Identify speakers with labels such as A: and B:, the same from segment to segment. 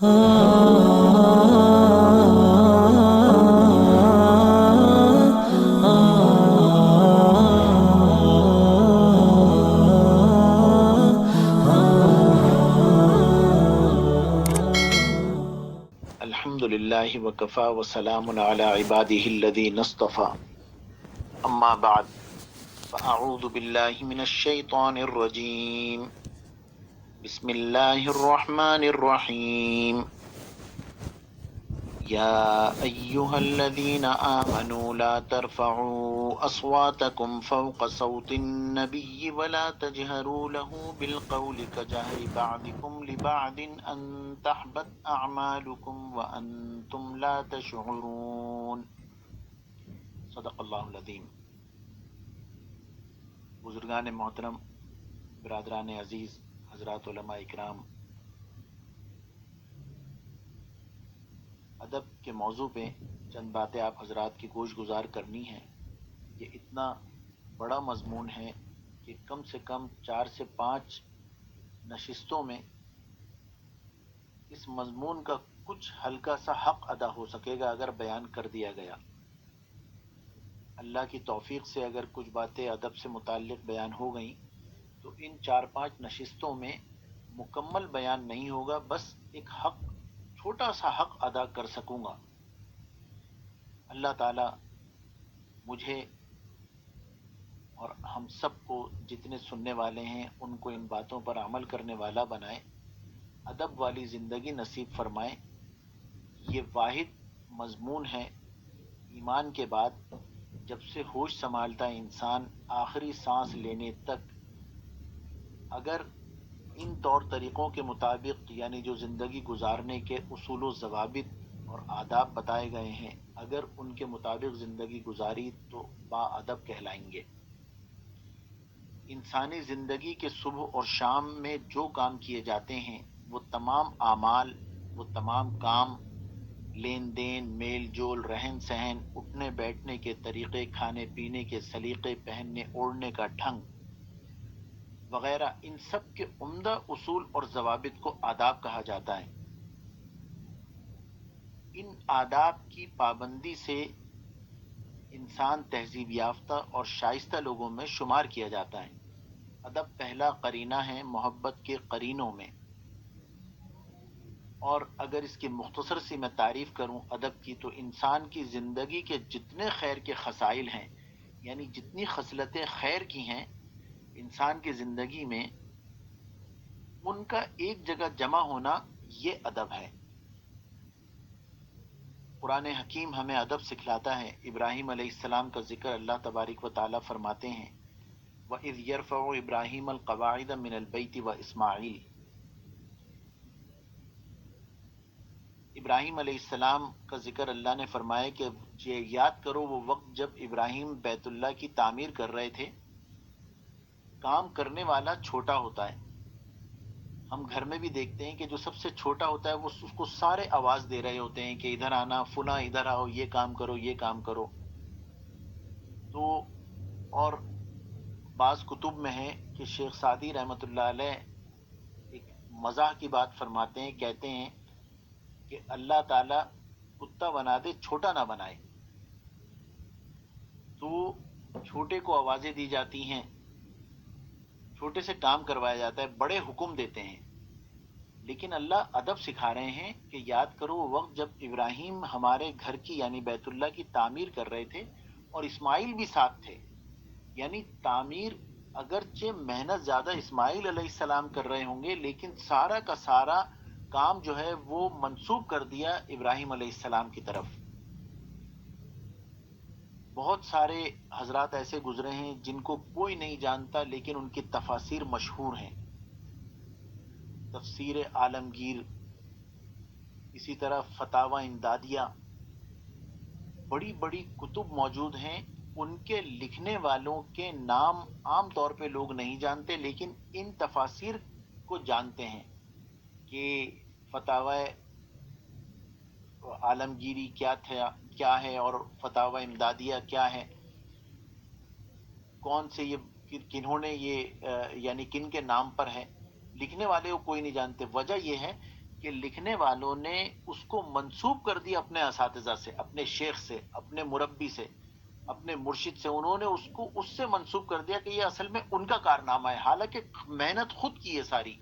A: الحمد للہ وکفا وسلام علی عبادہ الذین اصطفى اما بعد فاعوذ باللہ من الشیطان الرجیم بسم اللہ الرحمن الرحیم یا ایہا الذین آمنوا لا ترفعوا اصواتکم فوق صوت النبی ولا تجہروا له بالقول كجہر بعضکم لبعض ان تحبط اعمالکم وانتم لا تشعرون۔ صدق اللہ العظیم۔ بزرگان محترم، برادران عزیز، حضرات علماء اکرام، ادب کے موضوع پہ چند باتیں آپ حضرات کی گوش گزار کرنی ہیں۔ یہ اتنا بڑا مضمون ہے کہ کم سے کم 4 سے 5 نشستوں میں اس مضمون کا کچھ ہلکا سا حق ادا ہو سکے گا اگر بیان کر دیا گیا۔ اللہ کی توفیق سے اگر کچھ باتیں ادب سے متعلق بیان ہو گئیں تو ان 4-5 نشستوں میں مکمل بیان نہیں ہوگا، بس ایک حق، چھوٹا سا حق ادا کر سکوں گا۔ اللہ تعالی مجھے اور ہم سب کو، جتنے سننے والے ہیں، ان کو ان باتوں پر عمل کرنے والا بنائے، ادب والی زندگی نصیب فرمائے۔ یہ واحد مضمون ہے ایمان کے بعد، جب سے ہوش سنبھالتا ہے انسان آخری سانس لینے تک، اگر ان طور طریقوں کے مطابق، یعنی جو زندگی گزارنے کے اصول و ضوابط اور آداب بتائے گئے ہیں، اگر ان کے مطابق زندگی گزاری تو با ادب کہلائیں گے۔ انسانی زندگی کے صبح اور شام میں جو کام کیے جاتے ہیں، وہ تمام اعمال، وہ تمام کام، لین دین، میل جول، رہن سہن، اٹھنے بیٹھنے کے طریقے، کھانے پینے کے سلیقے، پہننے اوڑھنے کا ڈھنگ وغیرہ، ان سب کے عمدہ اصول اور ضوابط کو آداب کہا جاتا ہے۔ ان آداب کی پابندی سے انسان تہذیب یافتہ اور شائستہ لوگوں میں شمار کیا جاتا ہے۔ ادب پہلا قرینہ ہے محبت کے قرینوں میں، اور اگر اس کی مختصر سی میں تعریف کروں ادب کی، تو انسان کی زندگی کے جتنے خیر کے خصائل ہیں، یعنی جتنی خصلتیں خیر کی ہیں انسان کی زندگی میں، ان کا ایک جگہ جمع ہونا، یہ ادب ہے۔ قرآن حکیم ہمیں ادب سکھلاتا ہے۔ ابراہیم علیہ السلام کا ذکر اللہ تبارک و تعالیٰ فرماتے ہیں، وَإِذْ يَرْفَعُ إِبْرَاهِيمُ الْقَوَاعِدَ مِنَ الْبَيْتِ وَإِسْمَاعِيلُ۔ ابراہیم علیہ السلام کا ذکر اللہ نے فرمایا کہ یاد کرو وہ وقت جب ابراہیم بیت اللہ کی تعمیر کر رہے تھے۔ کام کرنے والا چھوٹا ہوتا ہے۔ ہم گھر میں بھی دیکھتے ہیں کہ جو سب سے چھوٹا ہوتا ہے وہ اس کو سارے آواز دے رہے ہوتے ہیں کہ ادھر آنا، فلاں ادھر آؤ، یہ کام کرو، یہ کام کرو۔ تو اور بعض کتب میں ہے کہ شیخ سعدی رحمۃ اللہ علیہ ایک مزاح کی بات فرماتے ہیں، کہتے ہیں کہ اللہ تعالیٰ کتا بنا دے، چھوٹا نہ بنائے۔ تو چھوٹے کو آوازیں دی جاتی ہیں، چھوٹے سے کام کروایا جاتا ہے، بڑے حکم دیتے ہیں۔ لیکن اللہ ادب سکھا رہے ہیں کہ یاد کرو وہ وقت جب ابراہیم ہمارے گھر کی یعنی بیت اللہ کی تعمیر کر رہے تھے اور اسماعیل بھی ساتھ تھے۔ یعنی تعمیر اگرچہ محنت زیادہ اسماعیل علیہ السلام کر رہے ہوں گے، لیکن سارا کا سارا کام جو ہے وہ منسوب کر دیا ابراہیم علیہ السلام کی طرف۔ بہت سارے حضرات ایسے گزرے ہیں جن کو کوئی نہیں جانتا، لیکن ان کی تفاسیر مشہور ہیں۔ تفسیر عالمگیر، اسی طرح فتاوی امدادیہ، بڑی بڑی کتب موجود ہیں۔ ان کے لکھنے والوں کے نام عام طور پہ لوگ نہیں جانتے، لیکن ان تفاسیر کو جانتے ہیں کہ فتاوی عالمگیری کیا ہے اور فتاوی امدادیہ کیا ہے، کون سے یہ کنہوں نے یہ یعنی کن کے نام پر ہے۔ لکھنے والے کو کوئی نہیں جانتے۔ وجہ یہ ہے کہ لکھنے والوں نے اس کو منسوب کر دیا اپنے اساتذہ سے، اپنے شیخ سے، اپنے مربی سے، اپنے مرشد سے. انہوں نے اس کو اس سے منسوب کر دیا کہ یہ اصل میں ان کا کارنامہ ہے، حالانکہ محنت خود کی ہے ساری.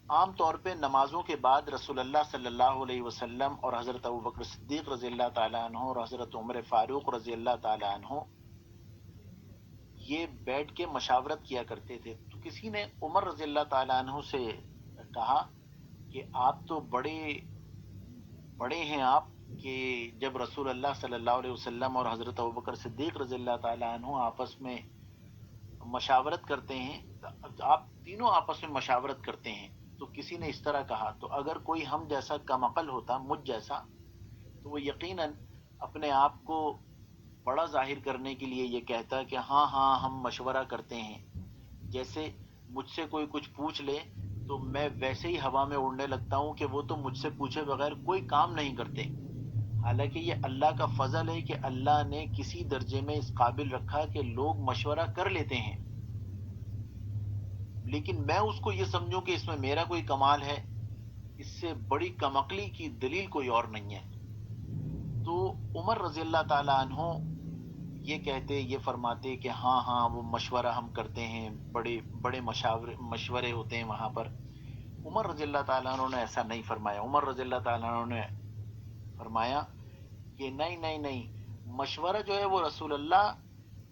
A: عام طور پہ نمازوں کے بعد رسول اللہ صلی اللہ علیہ وسلم اور حضرت ابوبکر صدیق رضی اللہ تعالیٰ عنہ اور حضرت عمر فاروق رضی اللہ تعالیٰ عنہ یہ بیٹھ کے مشاورت کیا کرتے تھے. تو کسی نے عمر رضی اللہ تعالیٰ عنہ سے کہا کہ آپ تو بڑے بڑے ہیں آپ، کہ جب رسول اللہ صلی اللہ علیہ وسلم اور حضرت ابوبکر صدیق رضی اللہ تعالیٰ عنہ آپس میں مشاورت کرتے ہیں، آپ تینوں آپس میں مشاورت کرتے ہیں. تو کسی نے اس طرح کہا، تو اگر کوئی ہم جیسا کم عقل ہوتا، مجھ جیسا، تو وہ یقیناً اپنے آپ کو بڑا ظاہر کرنے کے لیے یہ کہتا کہ ہاں ہاں ہم مشورہ کرتے ہیں. جیسے مجھ سے کوئی کچھ پوچھ لے تو میں ویسے ہی ہوا میں اڑنے لگتا ہوں کہ وہ تو مجھ سے پوچھے بغیر کوئی کام نہیں کرتے. حالانکہ یہ اللہ کا فضل ہے کہ اللہ نے کسی درجے میں اس قابل رکھا کہ لوگ مشورہ کر لیتے ہیں، لیکن میں اس کو یہ سمجھوں کہ اس میں میرا کوئی کمال ہے، اس سے بڑی کم عقلی کی دلیل کوئی اور نہیں ہے. تو عمر رضی اللہ تعالیٰ عنہ یہ کہتے، یہ فرماتے کہ ہاں ہاں وہ مشورہ ہم کرتے ہیں، بڑے بڑے مشورے ہوتے ہیں وہاں پر. عمر رضی اللہ تعالیٰ عنہ نے ایسا نہیں فرمایا. عمر رضی اللہ تعالیٰ عنہ نے فرمایا کہ نہیں نہیں نہیں، مشورہ جو ہے وہ رسول اللہ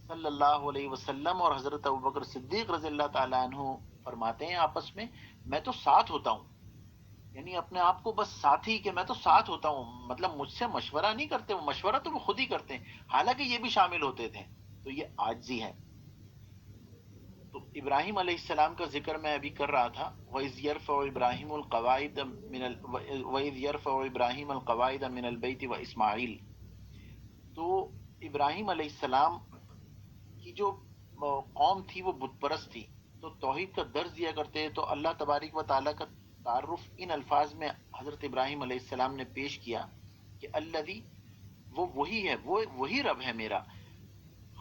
A: صلی اللہ علیہ وسلم اور حضرت ابوبکر صدیق رضی اللہ تعالیٰ عنہ فرماتے ہیں آپس میں تو ساتھ ہوتا ہوں. یعنی اپنے آپ کو بس ساتھی، کہ میں تو ساتھ ہوتا ہوں، مطلب مجھ سے مشورہ نہیں کرتے، وہ مشورہ تو وہ خود ہی کرتے ہیں. حالانکہ یہ بھی شامل ہوتے تھے. تو یہ عاجزی ہے. تو ابراہیم علیہ السلام کا ذکر میں ابھی کر رہا تھا. وَإِذْ يَرْفَعُ إِبْرَاهِيمُ الْقَوَاعِدَ وَإِذْ يَرْفَعُ إِبْرَاهِيمُ الْقَوَاعِدَ مِنَ الْبَيْتِ وَإِسْمَاعِيلُ. تو ابراہیم علیہ السلام کی جو قوم تھی وہ بت پرست تھی، تو توحید کا درس دیا کرتے. تو اللہ تبارک و تعالیٰ کا تعارف ان الفاظ میں حضرت ابراہیم علیہ السلام نے پیش کیا کہ الذی، وہ وہی ہے، وہ وہی رب ہے میرا،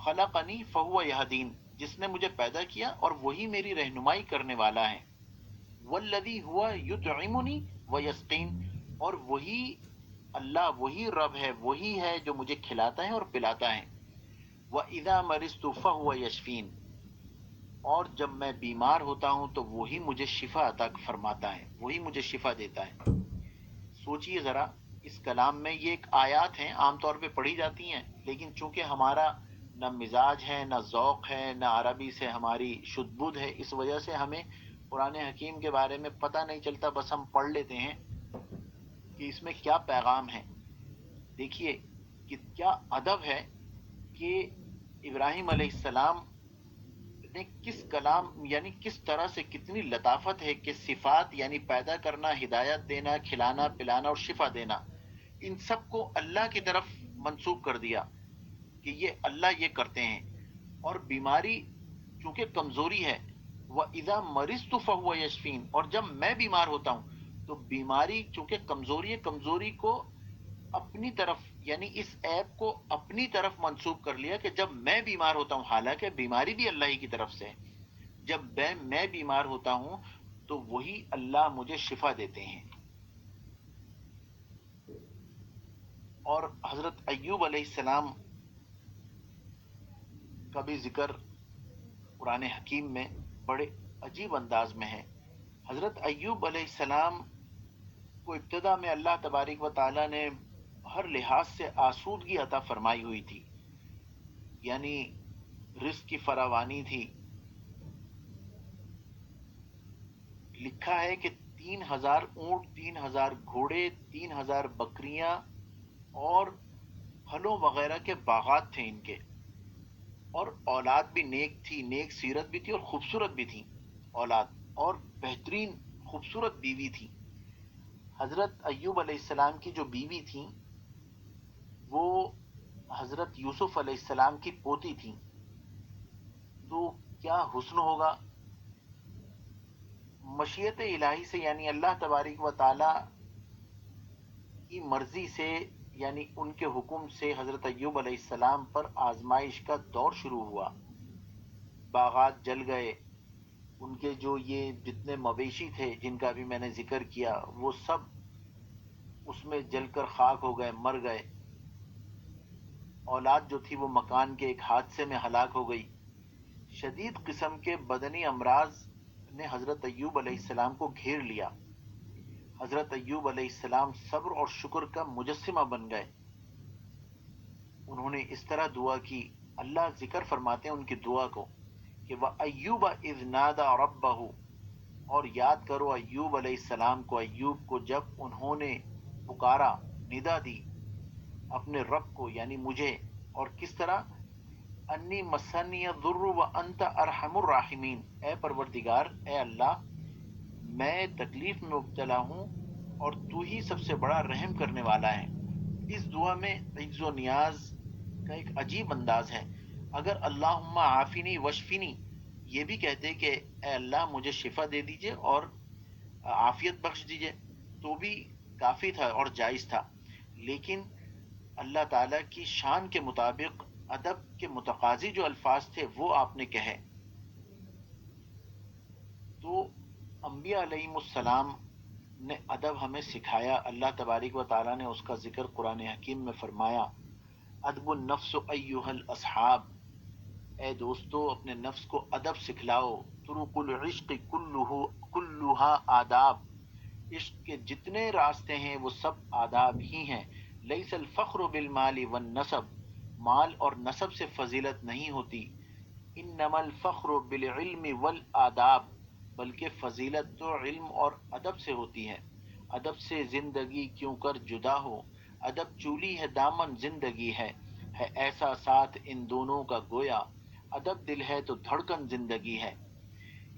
A: خلقنی فہو یہدین، جس نے مجھے پیدا کیا اور وہی میری رہنمائی کرنے والا ہے. والذی ہوا یطعمنی ویسقین، اور وہی اللہ، وہی رب ہے، وہی ہے جو مجھے کھلاتا ہے اور پلاتا ہے. وَإِذَا مَرِضْتُ فَهُوَ يَشْفِينِ، اور جب میں بیمار ہوتا ہوں تو وہی مجھے شفا عطا فرماتا ہے، وہی مجھے شفا دیتا ہے. سوچئے ذرا، اس کلام میں یہ ایک آیات ہیں، عام طور پہ پڑھی جاتی ہیں، لیکن چونکہ ہمارا نہ مزاج ہے، نہ ذوق ہے، نہ عربی سے ہماری شد بدھ ہے، اس وجہ سے ہمیں قرآن حکیم کے بارے میں پتہ نہیں چلتا، بس ہم پڑھ لیتے ہیں کہ اس میں کیا پیغام ہے. دیکھیے کہ کیا ادب ہے کہ ابراہیم علیہ السلام نے کس کلام، یعنی کس طرح سے، کتنی لطافت ہے کہ صفات، یعنی پیدا کرنا، ہدایت دینا، کھلانا پلانا اور شفا دینا، ان سب کو اللہ کی طرف منسوب کر دیا کہ یہ اللہ یہ کرتے ہیں. اور بیماری چونکہ کمزوری ہے، وَإِذَا مَرِضْتُ فَهُوَ يَشْفِينِ، اور جب میں بیمار ہوتا ہوں تو بیماری چونکہ کمزوری ہے، کمزوری کو اپنی طرف، یعنی اس ایپ کو اپنی طرف منسوب کر لیا کہ جب میں بیمار ہوتا ہوں، حالانکہ بیماری بھی اللہ ہی کی طرف سے ہے، جب میں بیمار ہوتا ہوں تو وہی اللہ مجھے شفا دیتے ہیں. اور حضرت ایوب علیہ السلام کا بھی ذکر قرآن حکیم میں بڑے عجیب انداز میں ہے. حضرت ایوب علیہ السلام کو ابتدا میں اللہ تبارک و تعالیٰ نے ہر لحاظ سے آسودگی عطا فرمائی ہوئی تھی، یعنی رزق کی فراوانی تھی. لکھا ہے کہ 3,000 اونٹ، 3,000 گھوڑے، 3,000 بکریاں اور پھلوں وغیرہ کے باغات تھے ان کے، اور اولاد بھی نیک تھی، نیک سیرت بھی تھی اور خوبصورت بھی تھی اولاد، اور بہترین خوبصورت بیوی تھی. حضرت ایوب علیہ السلام کی جو بیوی تھیں وہ حضرت یوسف علیہ السلام کی پوتی تھیں. تو کیا حسن ہوگا. مشیت الہی سے، یعنی اللہ تبارک و تعالی کی مرضی سے، یعنی ان کے حکم سے حضرت ایوب علیہ السلام پر آزمائش کا دور شروع ہوا. باغات جل گئے، ان کے جو یہ جتنے مویشی تھے جن کا بھی میں نے ذکر کیا وہ سب اس میں جل کر خاک ہو گئے، مر گئے۔ اولاد جو تھی وہ مکان کے ایک حادثے میں ہلاک ہو گئی۔ شدید قسم کے بدنی امراض نے حضرت ایوب علیہ السلام کو گھیر لیا۔ حضرت ایوب علیہ السلام صبر اور شکر کا مجسمہ بن گئے۔ انہوں نے اس طرح دعا کی، اللہ ذکر فرماتے ہیں ان کی دعا کو کہ وَأَيُّوبَ إِذْ نَادَى رَبَّهُ، اور یاد کرو ایوب علیہ السلام کو، ایوب کو جب انہوں نے پکارا، ندا دی اپنے رب کو یعنی مجھے، اور کس طرح، انی مسنی الضر وانت ارحم الراحمین، اے پروردگار، اے اللہ، میں تکلیف میں مبتلا ہوں اور تو ہی سب سے بڑا رحم کرنے والا ہے۔ اس دعا میں عجز و نیاز کا ایک عجیب انداز ہے۔ اگر اللہم عافنی وشفنی یہ بھی کہتے کہ اے اللہ مجھے شفا دے دیجئے اور عافیت بخش دیجئے تو بھی کافی تھا اور جائز تھا، لیکن اللہ تعالیٰ کی شان کے مطابق ادب کے متقاضی جو الفاظ تھے وہ آپ نے کہے۔ تو انبیاء علیہم السلام نے ادب ہمیں سکھایا۔ اللہ تبارک و تعالیٰ نے اس کا ذکر قرآن حکیم میں فرمایا، ادب النفس ایھا الاصحاب، اے دوستو اپنے نفس کو ادب سکھلاؤ۔ طرق العشق کلھا آداب، عشق کے جتنے راستے ہیں وہ سب آداب ہی ہیں۔ لیس الفخر بالمال والنسب، مال اور نسب سے فضیلت نہیں ہوتی۔ انما الفخر بالعلم والآداب، بلکہ فضیلت تو علم اور ادب سے ہوتی ہے۔ ادب سے زندگی کیوں کر جدا ہو، ادب چولی ہے دامن زندگی ہے ایسا ساتھ ان دونوں کا گویا، ادب دل ہے تو دھڑکن زندگی ہے۔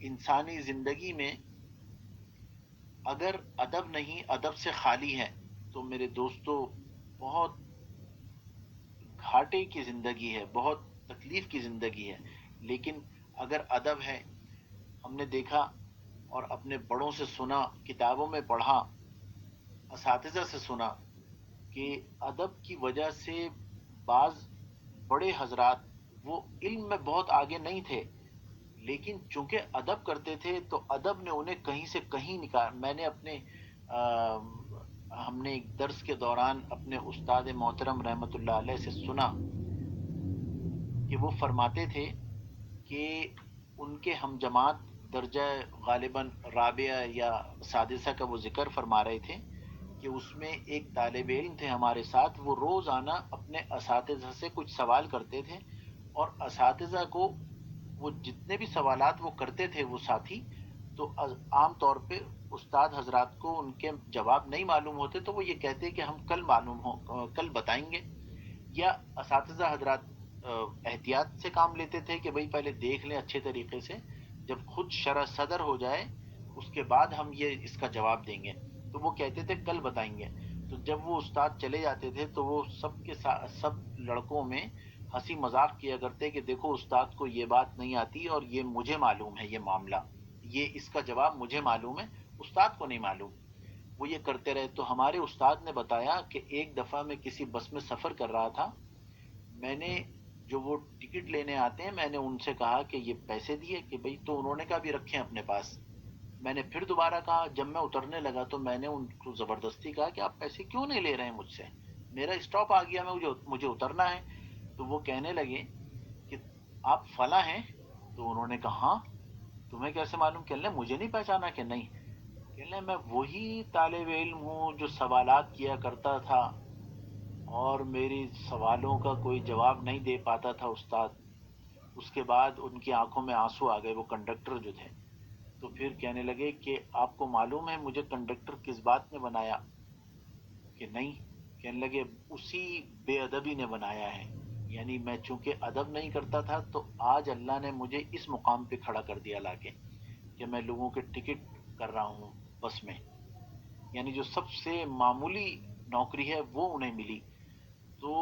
A: انسانی زندگی میں اگر ادب نہیں، ادب سے خالی ہے تو میرے دوستو بہت گھاٹے کی زندگی ہے، بہت تکلیف کی زندگی ہے۔ لیکن اگر ادب ہے، ہم نے دیکھا اور اپنے بڑوں سے سنا، کتابوں میں پڑھا، اساتذہ سے سنا کہ ادب کی وجہ سے بعض بڑے حضرات وہ علم میں بہت آگے نہیں تھے، لیکن چونکہ ادب کرتے تھے تو ادب نے انہیں کہیں سے کہیں نکال۔ میں نے اپنے ہم نے ایک درس کے دوران اپنے استاد محترم رحمۃ اللہ علیہ سے سنا کہ وہ فرماتے تھے کہ ان کے ہم جماعت درجہ غالباً رابعہ یا سادسہ کا وہ ذکر فرما رہے تھے کہ اس میں ایک طالب علم تھے ہمارے ساتھ، وہ روزانہ اپنے اساتذہ سے کچھ سوال کرتے تھے اور اساتذہ کو وہ جتنے بھی سوالات وہ کرتے تھے وہ ساتھی، تو عام طور پہ استاد حضرات کو ان کے جواب نہیں معلوم ہوتے تو وہ یہ کہتے کہ ہم کل بتائیں گے، یا اساتذہ حضرات احتیاط سے کام لیتے تھے کہ بھئی پہلے دیکھ لیں اچھے طریقے سے، جب خود شرح صدر ہو جائے اس کے بعد ہم یہ اس کا جواب دیں گے، تو وہ کہتے تھے کل بتائیں گے۔ تو جب وہ استاد چلے جاتے تھے تو وہ سب لڑکوں میں ہنسی مذاق کیا کرتے کہ دیکھو استاد کو یہ بات نہیں آتی اور یہ مجھے معلوم ہے، یہ معاملہ، یہ اس کا جواب مجھے معلوم ہے، استاد کو نہیں معلوم۔ وہ یہ کرتے رہے۔ تو ہمارے استاد نے بتایا کہ ایک دفعہ میں کسی بس میں سفر کر رہا تھا، میں نے جو وہ ٹکٹ لینے آتے ہیں میں نے ان سے کہا کہ یہ پیسے دیے کہ بھئی، تو انہوں نے کہا بھی رکھیں اپنے پاس۔ میں نے پھر دوبارہ کہا، جب میں اترنے لگا تو میں نے ان کو زبردستی کہا کہ آپ پیسے کیوں نہیں لے رہے ہیں مجھ سے، میرا اسٹاپ آ گیا، مجھے اترنا ہے۔ تو وہ کہنے لگے کہ آپ فلاں ہیں؟ تو انہوں نے کہا ہاں۔ تمہیں کیسے معلوم؟ کہنے لگے مجھے نہیں پہچانا؟ کہ نہیں۔ کہنے لگے میں وہی طالب علم ہوں جو سوالات کیا کرتا تھا اور میری سوالوں کا کوئی جواب نہیں دے پاتا تھا استاد۔ اس کے بعد ان کی آنکھوں میں آنسو آ گئے، وہ کنڈکٹر جو تھے۔ تو پھر کہنے لگے کہ آپ کو معلوم ہے مجھے کنڈکٹر کس بات نے بنایا؟ کہ نہیں۔ کہنے لگے اسی بے ادبی نے بنایا ہے، یعنی میں چونکہ ادب نہیں کرتا تھا تو آج اللہ نے مجھے اس مقام پہ کھڑا کر دیا لا کے کہ میں لوگوں کے ٹکٹ کر رہا ہوں بس میں، یعنی جو سب سے معمولی نوکری ہے وہ انہیں ملی۔ تو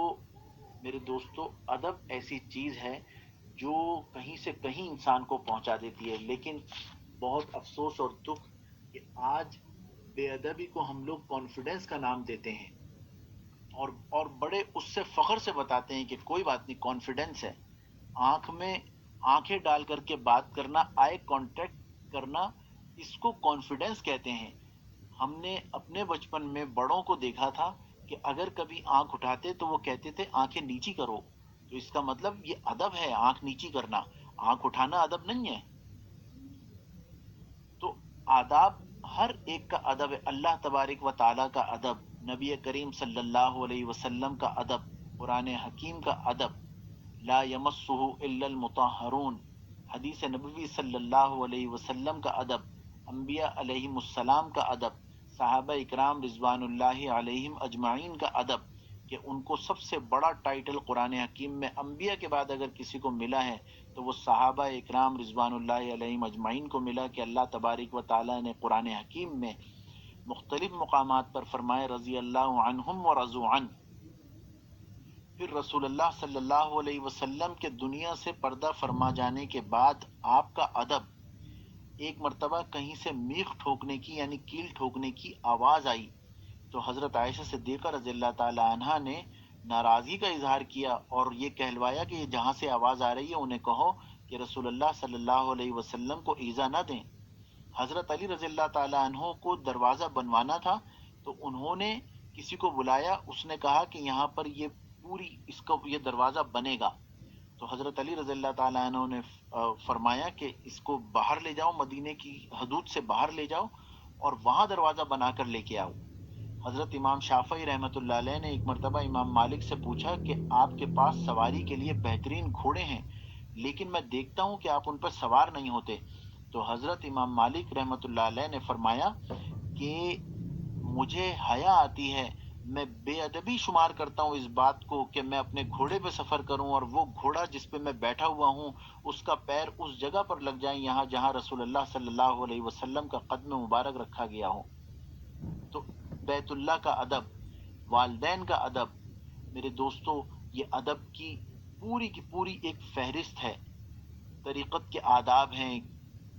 A: میرے دوستو ادب ایسی چیز ہے جو کہیں سے کہیں انسان کو پہنچا دیتی ہے، لیکن بہت افسوس اور دکھ کہ آج بے ادبی کو ہم لوگ کانفیڈنس کا نام دیتے ہیں اور بڑے اس سے فخر سے بتاتے ہیں کہ کوئی بات نہیں، کانفیڈنس ہے۔ آنکھ میں آنکھیں ڈال کر کے بات کرنا، آئی کانٹیکٹ کرنا، اس کو کانفیڈنس کہتے ہیں۔ ہم نے اپنے بچپن میں بڑوں کو دیکھا تھا کہ اگر کبھی آنکھ اٹھاتے تو وہ کہتے تھے آنکھیں نیچی کرو، تو اس کا مطلب یہ ادب ہے آنکھ نیچی کرنا، آنکھ اٹھانا ادب نہیں ہے۔ تو آداب ہر ایک کا ادب ہے، اللہ تبارک و تعالیٰ کا ادب، نبی کریم صلی اللہ علیہ وسلم کا ادب، قرآن حکیم کا ادب، لا یمسہ الا المطہرون، حدیث نبوی صلی اللہ علیہ وسلم کا ادب، انبیاء علیہم السلام کا ادب، صحابہ اکرام رضوان اللہ علیہم اجمعین کا ادب، کہ ان کو سب سے بڑا ٹائٹل قرآن حکیم میں انبیاء کے بعد اگر کسی کو ملا ہے تو وہ صحابہ اکرام رضوان اللہ علیہم اجمعین کو ملا، کہ اللہ تبارک و تعالیٰ نے قرآن حکیم میں مختلف مقامات پر فرمائے رضی اللہ عنہم و رضوا عنہ۔ پھر رسول اللہ صلی اللہ علیہ وسلم کے دنیا سے پردہ فرما جانے کے بعد آپ کا ادب، ایک مرتبہ کہیں سے میخ ٹھوکنے کی یعنی کیل ٹھوکنے کی آواز آئی تو حضرت عائشہ صدیقہ رضی اللہ تعالی عنہا نے ناراضی کا اظہار کیا اور یہ کہلوایا کہ یہ جہاں سے آواز آ رہی ہے انہیں کہو کہ رسول اللہ صلی اللہ علیہ وسلم کو ایذا نہ دیں۔ حضرت علی رضی اللہ تعالی عنہ کو دروازہ بنوانا تھا تو انہوں نے کسی کو بلایا، اس نے کہا کہ یہاں پر یہ یہ دروازہ بنے گا، تو حضرت علی رضی اللہ تعالیٰ عنہ نے فرمایا کہ اس کو باہر لے جاؤ، مدینے کی حدود سے باہر لے جاؤ اور وہاں دروازہ بنا کر لے کے آؤ۔ حضرت امام شافعی رحمۃ اللہ علیہ نے ایک مرتبہ امام مالک سے پوچھا کہ آپ کے پاس سواری کے لیے بہترین گھوڑے ہیں لیکن میں دیکھتا ہوں کہ آپ ان پر سوار نہیں ہوتے، تو حضرت امام مالک رحمۃ اللہ علیہ نے فرمایا کہ مجھے حیا آتی ہے، میں بے ادبی شمار کرتا ہوں اس بات کو کہ میں اپنے گھوڑے پہ سفر کروں اور وہ گھوڑا جس پہ میں بیٹھا ہوا ہوں اس کا پیر اس جگہ پر لگ جائیں یہاں جہاں رسول اللہ صلی اللہ علیہ وسلم کا قدم مبارک رکھا گیا ہو۔ تو بیت اللہ کا ادب، والدین کا ادب، میرے دوستو یہ ادب کی پوری ایک فہرست ہے۔ طریقت کے آداب ہیں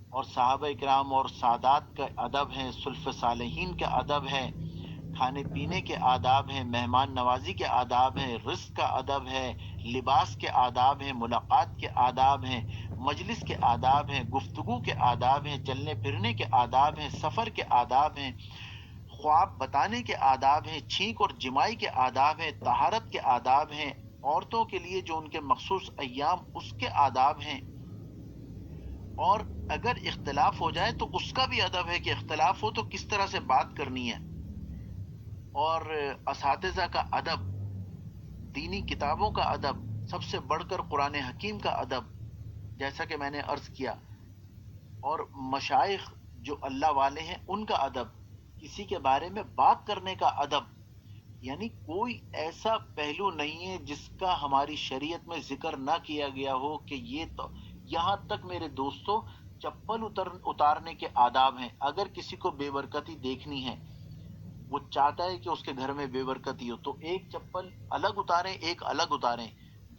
A: اور صحابہ اکرام اور سادات کا ادب ہے، سلف صالحین کا ادب ہے، کھانے پینے کے آداب ہیں، مہمان نوازی کے آداب ہیں، رزق کا ادب ہے، لباس کے آداب ہیں، ملاقات کے آداب ہیں، مجلس کے آداب ہیں، گفتگو کے آداب ہیں، چلنے پھرنے کے آداب ہیں، سفر کے آداب ہیں، خواب بتانے کے آداب ہیں، چھینک اور جمائی کے آداب ہیں، طہارت کے آداب ہیں، عورتوں کے لیے جو ان کے مخصوص ایام اس کے آداب ہیں، اور اگر اختلاف ہو جائے تو اس کا بھی ادب ہے کہ اختلاف ہو تو کس طرح سے بات کرنی ہے، اور اساتذہ کا ادب، دینی کتابوں کا ادب، سب سے بڑھ کر قرآن حکیم کا ادب جیسا کہ میں نے عرض کیا، اور مشائخ جو اللہ والے ہیں ان کا ادب، کسی کے بارے میں بات کرنے کا ادب، یعنی کوئی ایسا پہلو نہیں ہے جس کا ہماری شریعت میں ذکر نہ کیا گیا ہو کہ یہ تو، یہاں تک میرے دوستو چپل اتارنے کے آداب ہیں۔ اگر کسی کو بے برکتی دیکھنی ہے، وہ چاہتا ہے کہ اس کے گھر میں بے برکتی ہو، تو ایک چپل الگ اتاریں ایک الگ اتاریں،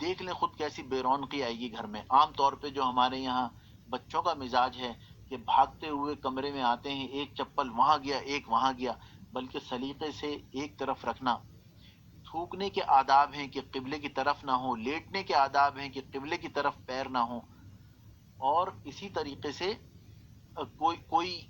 A: دیکھ لیں خود کیسی بے رونقی آئے گی گھر میں۔ عام طور پہ جو ہمارے یہاں بچوں کا مزاج ہے کہ بھاگتے ہوئے کمرے میں آتے ہیں، ایک چپل وہاں گیا ایک وہاں گیا، بلکہ سلیقے سے ایک طرف رکھنا۔ تھوکنے کے آداب ہیں کہ قبلے کی طرف نہ ہو، لیٹنے کے آداب ہیں کہ قبلے کی طرف پیر نہ ہو، اور اسی طریقے سے کوئی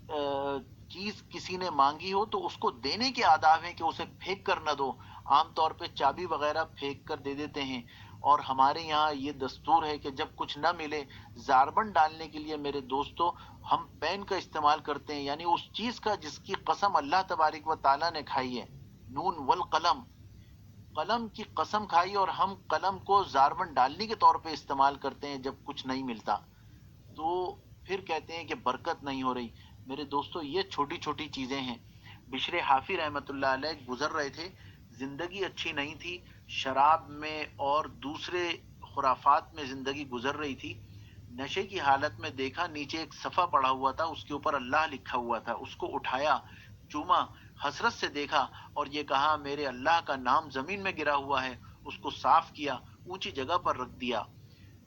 A: چیز کسی نے مانگی ہو تو اس کو دینے کے آداب ہیں کہ اسے پھینک کر نہ دو۔ عام طور پہ چابی وغیرہ پھینک کر دے دیتے ہیں، اور ہمارے یہاں یہ دستور ہے کہ جب کچھ نہ ملے زاربن ڈالنے کے لیے میرے دوستو ہم پین کا استعمال کرتے ہیں، یعنی اس چیز کا جس کی قسم اللہ تبارک و تعالیٰ نے کھائی ہے، نون والقلم، قلم کی قسم کھائی اور ہم قلم کو زاربن ڈالنے کے طور پہ استعمال کرتے ہیں جب کچھ نہیں ملتا، تو پھر کہتے ہیں کہ برکت نہیں ہو رہی۔ میرے دوستو یہ چھوٹی چھوٹی چیزیں ہیں۔ بشر حافی رحمۃ اللہ علیہ گزر رہے تھے، زندگی اچھی نہیں تھی، شراب میں اور دوسرے خرافات میں زندگی گزر رہی تھی، نشے کی حالت میں دیکھا نیچے ایک صفحہ پڑا ہوا تھا، اس کے اوپر اللہ لکھا ہوا تھا، اس کو اٹھایا، چوما، حسرت سے دیکھا اور یہ کہا میرے اللہ کا نام زمین میں گرا ہوا ہے، اس کو صاف کیا، اونچی جگہ پر رکھ دیا۔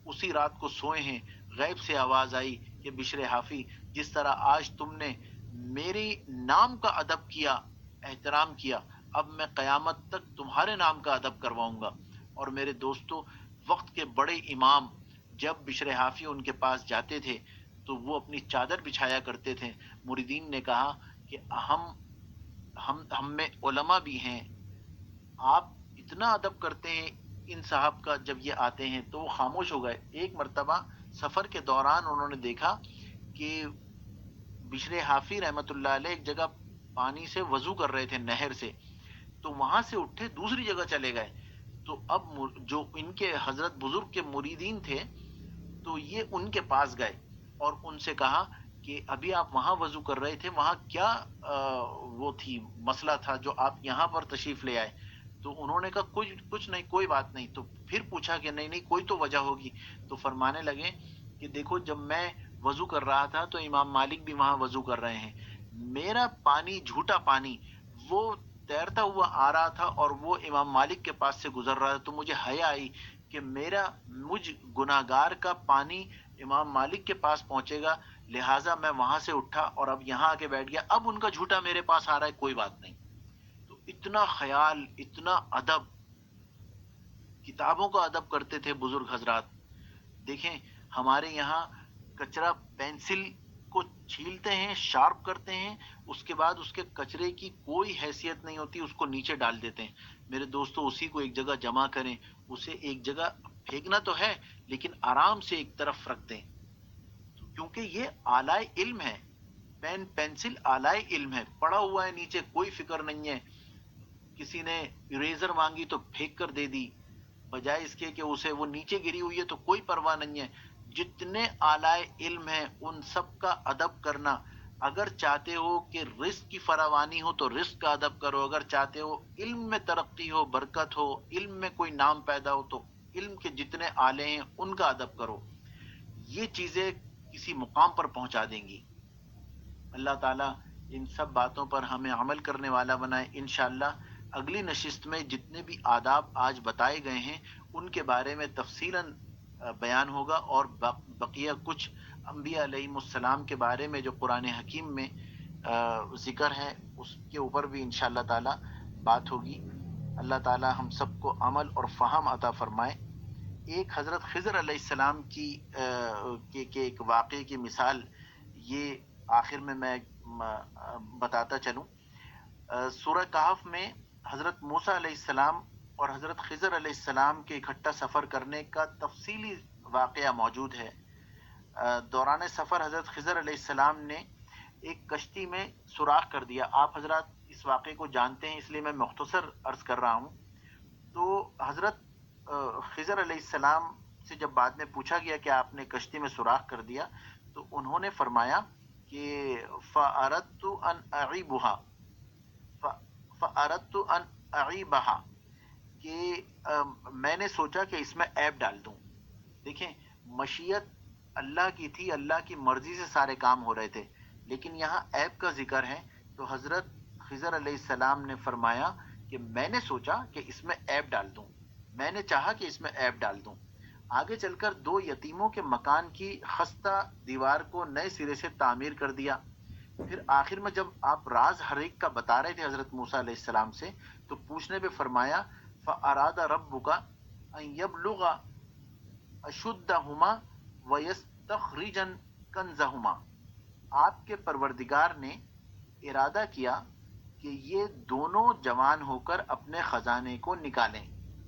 A: اسی رات کو سوئے ہیں، غیب سے آواز آئی کہ بشر حافی جس طرح آج تم نے میری نام کا ادب کیا، احترام کیا، اب میں قیامت تک تمہارے نام کا ادب کرواؤں گا۔ اور میرے دوستو وقت کے بڑے امام جب بشر حافی ان کے پاس جاتے تھے تو وہ اپنی چادر بچھایا کرتے تھے۔ مریدین نے کہا کہ ہم میں علماء بھی ہیں، آپ اتنا ادب کرتے ہیں ان صاحب کا جب یہ آتے ہیں، تو وہ خاموش ہو گئے۔ ایک مرتبہ سفر کے دوران انہوں نے دیکھا کہ بشر حافی رحمت اللہ علیہ ایک جگہ پانی سے وضو کر رہے تھے نہر سے، تو وہاں سے اٹھے دوسری جگہ چلے گئے۔ تو اب جو ان کے حضرت بزرگ کے مریدین تھے تو یہ ان کے پاس گئے اور ان سے کہا کہ ابھی آپ وہاں وضو کر رہے تھے، وہاں کیا وہ تھی مسئلہ تھا جو آپ یہاں پر تشریف لے آئے؟ تو انہوں نے کہا کچھ نہیں، کوئی بات نہیں۔ تو پھر پوچھا کہ نہیں کوئی تو وجہ ہوگی۔ تو فرمانے لگے کہ دیکھو جب میں وضو کر رہا تھا تو امام مالک بھی وہاں وضو کر رہے ہیں، میرا پانی جھوٹا پانی وہ تیرتا ہوا آ رہا تھا اور وہ امام مالک کے پاس سے گزر رہا تھا، تو مجھے حیا آئی کہ مجھ گناہگار کا پانی امام مالک کے پاس پہنچے گا، لہٰذا میں وہاں سے اٹھا اور اب یہاں آ کے بیٹھ گیا، اب ان کا جھوٹا میرے پاس آ رہا ہے، کوئی بات نہیں۔ تو اتنا خیال، اتنا ادب، کتابوں کا ادب کرتے تھے بزرگ حضرات۔ دیکھیں ہمارے یہاں کچرا پینسل کو چھیلتے ہیں، شارپ کرتے ہیں، اس کے بعد اس کے کچرے کی کوئی حیثیت نہیں ہوتی، اس کو نیچے ڈال دیتے ہیں۔ میرے دوستو اسی کو ایک جگہ جمع کریں، اسے ایک جگہ پھینکنا تو ہے لیکن آرام سے ایک طرف رکھ دیں، کیونکہ یہ آلائے علم ہے۔ پین پینسل آلائے علم ہے، پڑا ہوا ہے نیچے، کوئی فکر نہیں ہے۔ کسی نے اریزر مانگی تو پھینک کر دے دی، بجائے اس کے کہ اسے وہ نیچے گری ہوئی ہے تو کوئی پرواہ نہیں ہے۔ جتنے آلائے علم ہیں ان سب کا ادب کرنا۔ اگر چاہتے ہو کہ رزق کی فراوانی ہو تو رزق کا ادب کرو، اگر چاہتے ہو علم میں ترقی ہو، برکت ہو، علم میں کوئی نام پیدا ہو، تو علم کے جتنے آلے ہیں ان کا ادب کرو۔ یہ چیزیں کسی مقام پر پہنچا دیں گی۔ اللہ تعالیٰ ان سب باتوں پر ہمیں عمل کرنے والا بنائے۔ انشاءاللہ اگلی نشست میں جتنے بھی آداب آج بتائے گئے ہیں ان کے بارے میں تفصیلاً بیان ہوگا، اور بقیہ کچھ انبیاء علیہم السلام کے بارے میں جو قرآن حکیم میں ذکر ہے اس کے اوپر بھی انشاءاللہ تعالیٰ بات ہوگی۔ اللہ تعالیٰ ہم سب کو عمل اور فہم عطا فرمائے۔ ایک حضرت خضر علیہ السلام کی ایک واقعے کی مثال یہ آخر میں بتاتا چلوں۔ سورہ کہف میں حضرت موسیٰ علیہ السلام اور حضرت خضر علیہ السلام کے اکٹھا سفر کرنے کا تفصیلی واقعہ موجود ہے۔ دوران سفر حضرت خضر علیہ السلام نے ایک کشتی میں سوراخ کر دیا۔ آپ حضرات اس واقعے کو جانتے ہیں اس لیے میں مختصر عرض کر رہا ہوں۔ تو حضرت خضر علیہ السلام سے جب بعد میں پوچھا گیا کہ آپ نے کشتی میں سوراخ کر دیا تو انہوں نے فرمایا کہ فَأَرَدْتُ أَنْ أَعِيبَهَا کہ میں نے سوچا کہ اس میں عیب ڈال دوں۔ دیکھیں مشیت اللہ کی تھی، اللہ کی مرضی سے سارے کام ہو رہے تھے، لیکن یہاں عیب کا ذکر ہے تو حضرت خضر علیہ السلام نے فرمایا کہ میں نے سوچا کہ اس میں عیب ڈال دوں، میں نے چاہا کہ اس میں عیب ڈال دوں۔ آگے چل کر 2 یتیموں کے مکان کی خستہ دیوار کو نئے سرے سے تعمیر کر دیا۔ پھر آخر میں جب آپ راز حریق کا بتا رہے تھے حضرت موسیٰ علیہ السلام سے تو پوچھنے پہ فرمایا فَأَرَادَ رَبُّكَ أَن يَبْلُغَ أَشُدَّهُمَا وَيَسْتَخْرِجَ كَنزَهُمَا۔ آپ کے پروردگار نے ارادہ کیا کہ یہ دونوں جوان ہو کر اپنے خزانے کو نکالیں،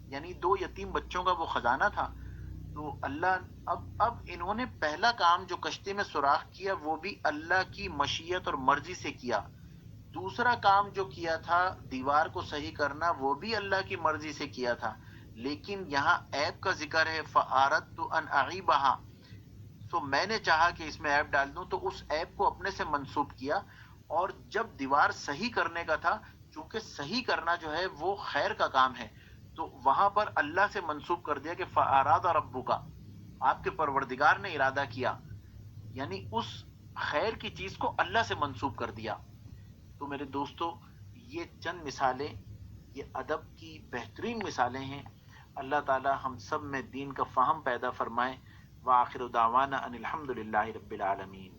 A: یعنی 2 یتیم بچوں کا وہ خزانہ تھا۔ تو اللہ اب انہوں نے پہلا کام جو کشتی میں سوراخ کیا وہ بھی اللہ کی مشیت اور مرضی سے کیا، دوسرا کام جو کیا تھا دیوار کو صحیح کرنا وہ بھی اللہ کی مرضی سے کیا تھا، لیکن یہاں عیب کا ذکر ہے فَأَرَدْتُ أَنْ أَعِيبَهَا، تو میں نے چاہا کہ اس میں عیب ڈال دوں، تو اس عیب کو اپنے سے منسوب کیا۔ اور جب دیوار صحیح کرنے کا تھا، چونکہ صحیح کرنا جو ہے وہ خیر کا کام ہے، تو وہاں پر اللہ سے منسوب کر دیا کہ فَأَرَادَ رَبُّكَ، آپ کے پروردگار نے ارادہ کیا، یعنی اس خیر کی چیز کو اللہ سے منسوب کر دیا۔ تو میرے دوستو یہ چند مثالیں یہ ادب کی بہترین مثالیں ہیں۔ اللہ تعالی ہم سب میں دین کا فہم پیدا فرمائے۔ وآخر دعوانا ان الحمد للہ رب العالمین۔